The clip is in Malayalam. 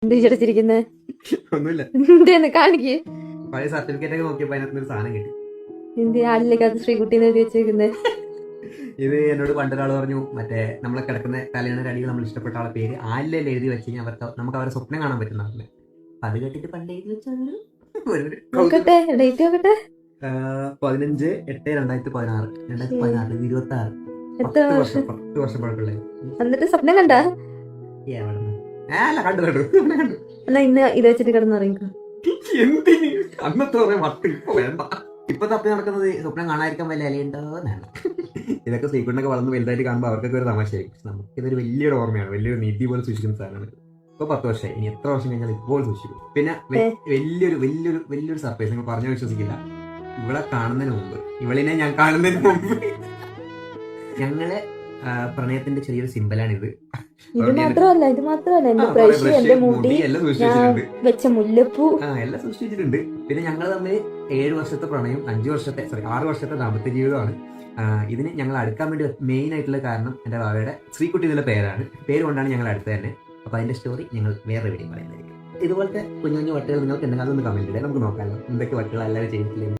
എന്ത് വിചാരിച്ചിരിക്കുന്നത്? ഒന്നുമില്ല, എന്തേന്ന് കാണിക്ക്. പഴയ സർട്ടിഫിക്കറ്റ് ഒക്കെ നോക്കിയപ്പോ അതിനകത്ത് ഒരു സാധനം കിട്ടി. എന്ത് ആളിലേക്ക് അത് ശ്രീകുട്ടിന്ന് എഴുതി വെച്ചേക്കുന്നത്? ഇത് എന്നോട് പണ്ടൊരാൾ പറഞ്ഞു, മറ്റേ നമ്മളെ കിടക്കുന്ന കല്യാണരടിയിൽ നമ്മൾ ഇഷ്ടപ്പെട്ട ആളെ പേര് ആലിലയിൽ എഴുതി വെച്ച് കഴിഞ്ഞാൽ നമുക്ക് അവരെ സ്വപ്നം കാണാൻ പറ്റുന്നതാണ്. അത് കേട്ടിട്ട് പണ്ട് എഴുതി വെച്ചാൽ നോക്കട്ടെ, ഡേറ്റ് നോക്കട്ടെ. 15/8/2016 2016 എത്ര വർഷം? 10 വർഷം പഴക്കമുള്ള. എന്നിട്ട് സ്വപ്നം കണ്ട? അല്ല, കണ്ടു എന്നാ ഇന്ന് ഇത് വെച്ചിട്ട് കിടന്നുറങ്ങിക്കോ. എന്തിന് അന്നത്തെ കുറെ വട്ട് ഇപ്പൊ വേണ്ട. ഇപ്പൊ തപ്പി നടക്കുന്നത് സ്വപ്നം കാണാതിരിക്കാൻ വല്ല അലയുണ്ടോന്നാണ്. ഇതൊക്കെ ശ്രീകുണ്ടൊക്കെ വളർന്ന് വലുതായിട്ട് കാണുമ്പോൾ അവർക്കൊക്കെ ഒരു തമാശയായിരിക്കും. നമുക്ക് ഇതൊരു വലിയൊരു ഓർമ്മയാണ്, വലിയൊരു നിധി പോലെ സൂക്ഷിക്കുന്ന സാധനമാണ്. ഇപ്പൊ 10 വർഷമായി, ഇനി എത്ര വർഷം കഴിഞ്ഞാൽ ഇപ്പോൾ സൂക്ഷിക്കും. പിന്നെ വലിയൊരു സർപ്രൈസ്, നിങ്ങൾ പറഞ്ഞാൽ വിശ്വസിക്കില്ല. ഇവളെ കാണുന്നതിന് മുമ്പ്, ഇവളിനെ ഞാൻ കാണുന്നതിന് മുമ്പ് ഞങ്ങളെ പ്രണയത്തിന്റെ ചെറിയൊരു സിമ്പലാണിത്. ഇത് മാത്രമല്ല എന്റെ ബ്രഷ്, എന്റെ മുടി, വെച്ച മുല്ലപ്പൂ എല്ലാം സൂക്ഷിച്ചിട്ടുണ്ട്. പിന്നെ ഞങ്ങൾ തമ്മിൽ 7 വർഷത്തെ പ്രണയം, 6 വർഷത്തെ ദാമ്പത്യ ജീവിതമാണ്. ഇതിന് ഞങ്ങൾ അടുക്കാൻ വേണ്ടി മെയിൻ ആയിട്ടുള്ള കാരണം എന്റെ ബാവയുടെ ശ്രീകുട്ടി എന്നുള്ള പേര് കൊണ്ടാണ് ഞങ്ങൾ അടുത്ത് തന്നെ. അപ്പൊ അതിന്റെ സ്റ്റോറി ഞങ്ങൾ വേറെ വീഡിയോ പറയുന്നതായിരിക്കും. ഇതുപോലത്തെ കുഞ്ഞു കുഞ്ഞു വട്ടുകൾ നിങ്ങൾക്ക് എന്തെങ്കിലും അതൊന്ന് കമന്റ് ചെയ്യാം, നമുക്ക് നോക്കാമല്ലോ എന്തൊക്കെ വട്ടുകൾ എല്ലാവരും ചെയ്തിട്ടില്ലേ.